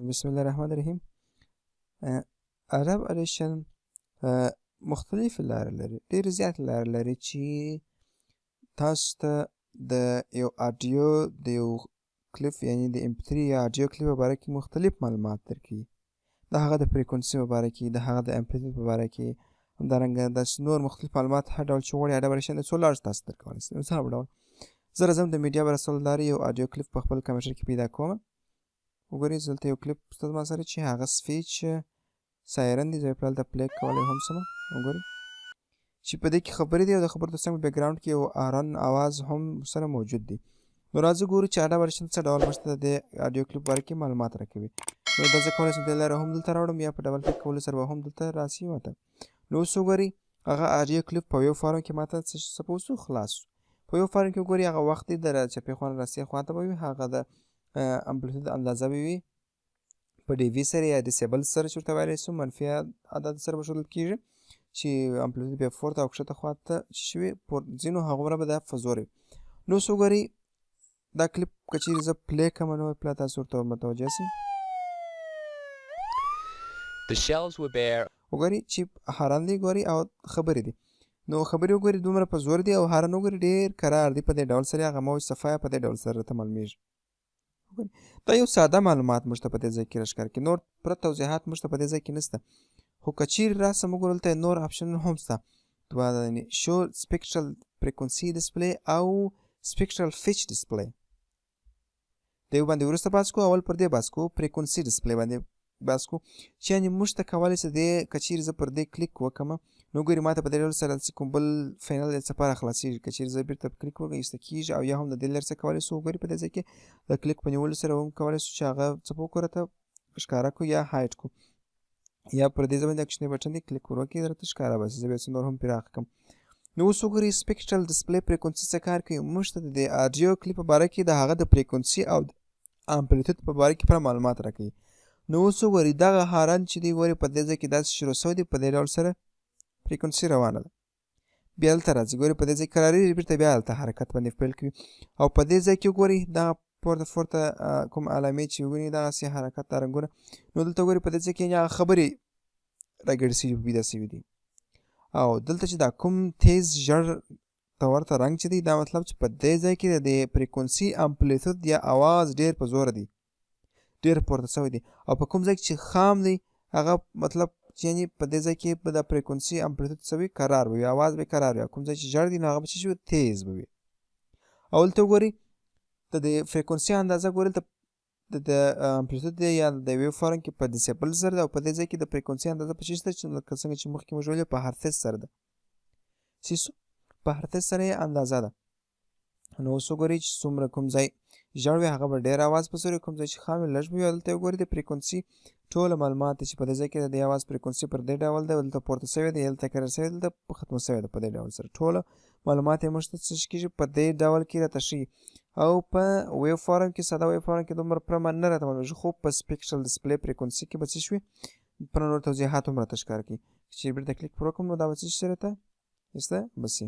بسم الله الرحمن الرحیم. Adobe Audition مختلف لارې لري، ډېر زیات لارې لري چې تاسو ته د یو آډیو د یو کلیپ یعنی د MP3 یا آډیو کلیپ په باره کې مختلف معلومات درکوي، د هغه د فریکونسي په باره کې، د هغه د امپلیتیود په باره کې، همدارنګه داسې نور مختلف معلومات هر ډول چې غواړئ Adobe Audition د څو لارو تاسو درکولی شي. مثال په ډول زه راځم د میډیا په رسولو لارې یو آډیو کلیپ په خپل کمپیوټر کې پیدا کوم. وګورئ زه دلته یو کلیپ شته زما سره چې هغه سپیچ سایرن دی، زه یې په دلته پلی کولی هم شم. وګورئ چې په دې کې خبرې دي او د خبرو تر څنګ په بیکګراونډ کې یو هارن اواز هم سره موجود دی. نو راځو ګورو چې Adobe Audition څه ډول موږ ته د آډیو کلیپ باره کې معلومات راکوي. نو دا زه کولی شم دې لاره هم دلته راوړم یا په ډبل کلیک کولو سره به هم دلته راسي ماته. نو اوس وګورئ هغه آډیو کلیپ په ویو فارم کې ماته سپوز شو خلاص شو. په ویو فارم کې وګورئ هغه وخت دی د چپې خوا نه راستې خوا ته به وي، هغه د امپلیتیود اندازه به وي په DV سره یا ډیسیبل سره چې ورته ویلی شو، منفي عدد سره به ښودل کېږي چې امپلیتیود بیا پورته او ښکته خوا ته چې وي ځینو هغومره به دا فزور وي. نو اوس وګورئ دا کلیپ که چیرې زه پلی کړم نو پله تاسو ورته متوجه شئ. وګورئ چې هارن دی ګورئ او خبرې دي. نو خبرې وګورئ دومره په زور دي او هارن وګورئ ډېر کرار دی په دې ډول سره، هغه موج صفحه په دې ډول سره راته معلومېږي. دا یو ساده معلومات موږ ته په دې ځای کې راښکاره کوي، نور پوره توضیحات موږ ته په دې ځای کې نشته. خو که چیرې راسم وګورو دلته نور اپشنونه هم شته، دوه یعنې شو سپیکټرل فریکونسي ډسپلی او سپیکټرل فیچ ډسپلی. د یو باندې وروسته بحث کوو، اول پر دې بحث کوو فریکونسي ډسپلی باندې بحث کوو چې یعنې موږ ته کولی شي دې که چیرې زه پر دې کلیک وکړم نو ګورې ما ته په دې ډول سره چې کوم بل فینل څپاره خلاصېږي. که چیرې زه بېرته کلیک وکړم ایسته کېږي او یا هم د دې لارې څه کولی شو وګورئ په دې ځای کې د کلیک په نیولو سره هم کولی شو چې هغه څپو کړو راته ښکاره کړو یا هایډ کړو، یا پر دې ځای باندې دا کوچنی بټن دی کلیک ور وکړئ راته ښکاره به شي. زه بیا څه نور هم پراخ کړم. نو اوس وګورئ سپیکټرل ډسپلی فریکونسي څه کار کوي. موږ ته د آډیو کلیپ په باره کې د هغه د فریکونسي او امپلیتیود په باره کې پوره معلومات راکوي. نو اوس وګورئ دغه هارن چې دی ګورئ په دې ځای کې داسې شروع شوی دی، په دې ډول سره فریکونسي روانه ده. بیا دلته راځي ګورئ په دې ځای کې کرارېږي، بېرته بیا هلته حرکت باندې پیل کوي او په دې ځای کې وګورئ دغه پورته کوم علامې چې وګورئ دغسې حرکت دا رنګونه، نو دلته وګورئ په دې ځای کې هغه خبرې راګډې شوي پیدا شوي دي. او دلته چې دا کوم تیز ژړ ته ورته رنګ چې دی دا مطلب چې په دې ځای کې د فریکونسي امپلیتیود یا اواز ډېر په زوره دی، ډېر پورته شوی دی. او په کوم ځای کې چې خام دی هغه مطلب چې یعنې په دې ځای کې به د فریکونسي امپلیتیود څه وي کرار به وي، اواز به کرار وي. او کوم ځای چې ژړ دی نو هغه به څه شي تیز به وي. او دلته وګورئ د دې فریکونسي اندازه ګورئ د امپلیتیود دی یا د ویو فارم کې په ډیسیبل سره ده او په دې ځای کې د فریکونسي اندازه په چیز ده چې لکه څنګه چې مخکې موږ ویلي په هرتز سره ده، په هرتز سره یې اندازه ده. نو اوس وګورئ چې څومره کوم ځای ژړ وي هغه به ډېر اواز پسې وي، کوم ځای چې خام وي لږ به وي. او دلته وګورئ د فریکونسي ټوله معلومات چې په دې ځای کې د دې اواز فریکونسي پر دې ډول ده، دلته پورته شوی دی، دلته کرار شوی دی، دلته ختمه شوی ده. په دې ډول سره ټوله معلومات یې موږ ته څه کېږي په دې ډول کې راته ښیي. او په ویو فارم کې ساده ویو فارم کې دومره پوره نه راته معلومېږي، خو په سپیکټرل ډسپلی فریکونسي کې به څه شوي پوره نور توضیحات هم راته ښکاره کوي. چې بېرته کلیک پر وکړم نو دا به څه شي راته ایسته به شي.